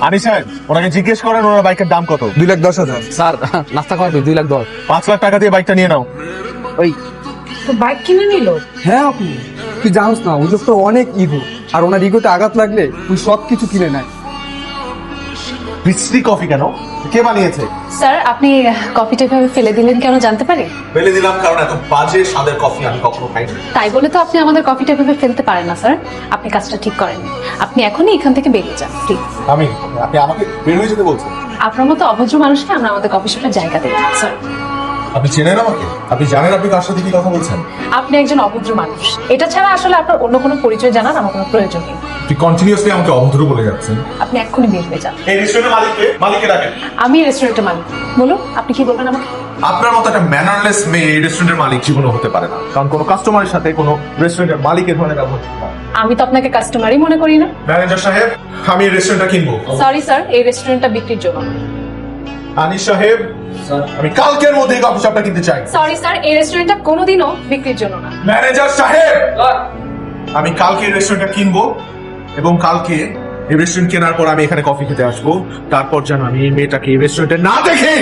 আনিস সাহেব, ওনাকে জিজ্ঞেস করেন ওনার বাইকের দাম কত। 2,10,000। স্যার নাস্তা খাওয়াবে 2,10,000। 5 লাখ টাকা দিয়ে বাইকটা নিয়ে নাও। ওই তো বাইক কিনে নিল। হ্যাঁ আপু, তুই জানিস না ওই লোক তো অনেক ইগো, আর ওনার ইগোতে আঘাত লাগলে ওই সব কিছু কিনে নেয়। বিশ্রী কফি কেন? কে বানিয়েছে? স্যার আপনি কফিটা এভাবে ফেলে দিলেন কেন জানতে পারি? ফেলে দিলাম কারণ এত বাজে স্বাদের কফি আমি কখনো খাইনি। তাই বলে তো আপনি আমাদের কফিটা এভাবে ফেলতে পারেন না স্যার। আপনি কাজটা ঠিক করেননি। আপনি এখনই এখান থেকে বেরিয়ে যান প্লিজ। আপনি আমাকে বের হয়ে যেতে বলছেন? আপনার মতো অভদ্র মানুষকে আমরা আমাদের কফি শপে জায়গা দেব না স্যার। আপনি চেনেন আমাকে? আপনি জানেন আপনি কার সাথে কি কথা বলছেন? আপনি একজন অভদ্র মানুষ। এটা ছাড়া আসলে আপনার অন্য কোনো পরিচয় জানার আমার কোনো প্রয়োজন নেই। আপনি কন্টিনিউয়াসলি আমাকে অভদ্র বলে যাচ্ছেন। আপনি এক্ষুনি বের হয়ে যান। এই রেস্টুরেন্টের মালিককে ডাকেন। আমি রেস্টুরেন্টের মালিক। বলুন আপনি কি বলবেন আমাকে? আপনার মতো একটা ম্যানারলেস মেয়ে এই রেস্টুরেন্টের মালিক জীবনে হতে পারে না, কারণ কোনো কাস্টমারের সাথে কোনো রেস্টুরেন্টের মালিকের ধরনের ব্যবহার করতে পারে না। আমি তো আপনাকে কাস্টমারই মনে করি না। ম্যানেজার সাহেব, আমি এই রেস্টুরেন্টটা কিনবো। সরি স্যার, এই রেস্টুরেন্টটা বিক্রির জন্য না। আনিস সাহেব, আমি কালকের মধ্যে কফি শপটা কিনতে চাই। সরি স্যার, এই রেস্টুরেন্টটা কোনোদিনও বিক্রির জন্য না। ম্যানেজার সাহেব, আমি কালকে এই রেস্টুরেন্টটা কিনবো এবং কালকে এই রেস্টুরেন্ট কেনার পর আমি এখানে কফি খেতে আসবো। তারপর যেন আমি এই মেয়েটাকে এই রেস্টুরেন্টে না দেখি।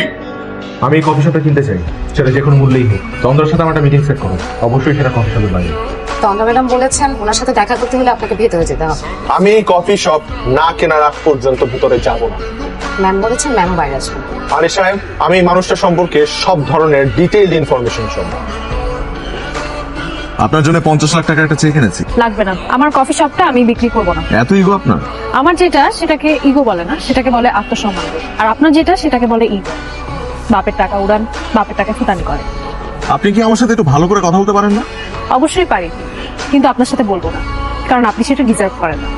আমি এই কফি শপটা কিনতে চাই, সেটা যে কোনো মূল্যেই হোক। তন্দ্রার সাথে আমার একটা মিটিং সেট করো, অবশ্যই সেটা কফি শপের বাইরে। তন্দ্রা ম্যাডাম বলেছেন ওনার সাথে দেখা করতে হলে আপনাকে ভেতরে যেতে হবে। আমি এই কফি শপ না কেনার আগ পর্যন্ত ভিতরে যাব না। ম্যাম বলেছেন ম্যাম বাইরে আসবেন। আনিস সাহেব, আমি এই মানুষটা সম্পর্কে সব ধরনের ডিটেইলড ইনফরমেশন শুনবো। আপনার জন্য 50 লাখ টাকার একটা চেক এনেছি। লাগবে না, আমার কফি শপটা আমি বিক্রি করবো না। এত ইগো আপনার? আমার যেটা সেটাকে ইগো বলে না, সেটাকে বলে আত্মসম্মান। আর আপনার যেটা সেটাকে বলে ইগো। বাপের টাকা উড়ান, বাপের টাকা ফুটানি করে। আপনি কি আমার সাথে একটু ভালো করে কথা বলতে পারেন না? অবশ্যই পারি, কিন্তু আপনার সাথে বলবো না, কারণ আপনি সেটা ডিজার্ভ করেন না।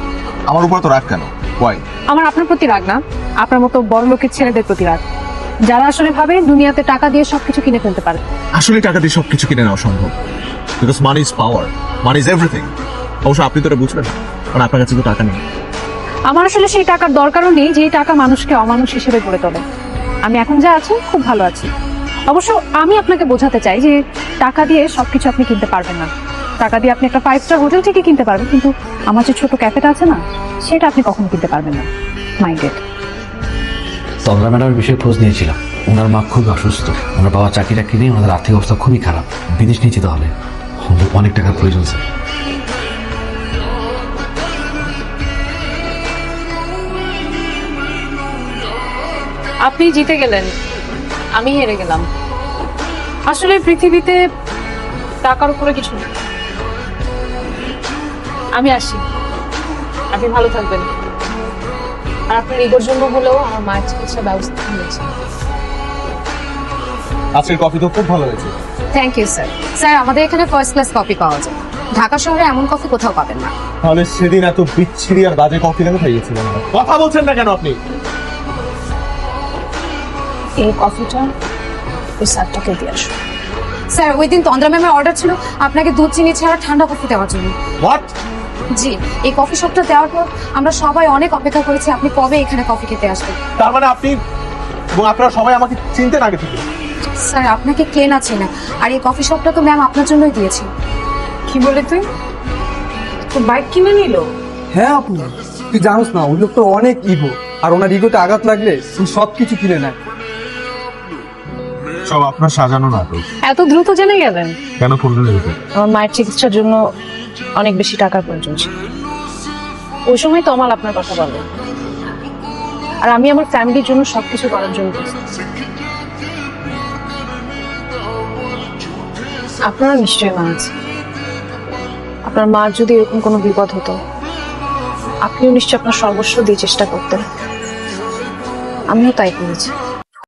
আমার উপর তো রাগ কেন? ওয়াই? আমার আপনার প্রতি রাগ না, আপনার মতো বড় লোকের ছেলেদের প্রতি রাগ, যারা আসলে ভাবে দুনিয়াতে টাকা দিয়ে সবকিছু কিনে ফেলতে পারে। আসলে টাকা দিয়ে সবকিছু কিনে নেওয়া সম্ভব, because money is power, money is everything. অবশ্য আপনি তো এটা বুঝবেন না, কারণ আপনার কাছে তো টাকা নেই। আমার আসলে সেই টাকার দরকারও নেই যে টাকা মানুষকে অমানুষ হিসেবে গড়ে তোলে। আমি এখন যা আছি খুব ভালো আছি। অবশ্য আমি আপনাকে বোঝাতে চাই যে টাকা দিয়ে সবকিছু আপনি কিনতে পারবেন না। টাকা দিয়ে আপনি একটা 5 স্টার হোটেল ঠিকই কিনতে পারবেন, কিন্তু আমার যে ছোট ক্যাফেটা আছে না, সেটা আপনি কখনো কিনতে পারবেন না। মাইন্ডেড। তন্দ্রা ম্যাডামের বিষয়ে খোঁজ নিয়েছিলাম। ওনার মা খুবই অসুস্থ, ওনার বাবা চাকরি টাকরি নিয়ে ওনাদের আর্থিক অবস্থা খুবই খারাপ। বিদেশ নিয়ে যেতে হলে অনেক টাকার প্রয়োজন স্যার। আপনি জিতে গেলেন, আমি হেরে গেলাম। আসলে পৃথিবীতে টাকার উপরে কিছু নেই। আমি আসি, আপনি ভালো থাকবেন। আর আপনার ইগোর জন্য হলেও আমার মায়ের চিকিৎসার ব্যবস্থা হয়েছে। আজকের কফি তো খুব ভালো হয়েছে। Thank you sir. স্যার আমাদের এখানে ফার্স্ট ক্লাস কফি পাওয়া যায়। ঢাকা শহরে এমন কফি কোথাও পাবেন না। তাহলে সেদিন এত বিচ্ছিরি আর বাজে কফি কেন খাইয়েছিলেন? কথা বলছেন না কেন আপনি? এই কফিটা ওই স্যারটাকে দিয়ে আসো। স্যার ওই দিন তন্দ্রা ম্যামের অর্ডার ছিল আপনাকে দুধ চিনি ছাড়া ঠান্ডা কফি দেওয়ার জন্য। হোয়াট? জি, এই কফি শপটা দেওয়ার পর আমরা সবাই অনেক অপেক্ষা করেছি আপনি কবে এখানে কফি খেতে আসবেন। তার মানে আপনি এবং আপনারা সবাই আমাকে চিনতেন আগে থেকে? স্যার আপনাকে কে না চেনে, আর এই কফি শপটা তো ম্যাম আপনার জন্যই দিয়েছি। কি বলে তুই? তো বাইক কিনে নিল। হ্যাঁ আপু, তুই জানিস না ওই লোক তো অনেক ইগো, আর ওনার ইগোতে আঘাত লাগলে ওই সব কিছু কিনে নেয়। সব আপনার সাজানো নাটক। এত দ্রুত জেনে গেলেন? কেন করলেন এটা? আমার মায়ের চিকিৎসার জন্য অনেক বেশি টাকার প্রয়োজন ছিল। ওই সময় তমাল আপনার কথা বলে, আর আমি আমার ফ্যামিলির জন্য সবকিছু করার জন্য প্রস্তুত। আপনারা নিশ্চয়ই মা আছে। আপনার মার যদি এরকম কোনো বিপদ হতো, আপনিও নিশ্চয়ই আপনার সর্বস্ব দিয়ে চেষ্টা করতেন। আমিও তাই করেছি।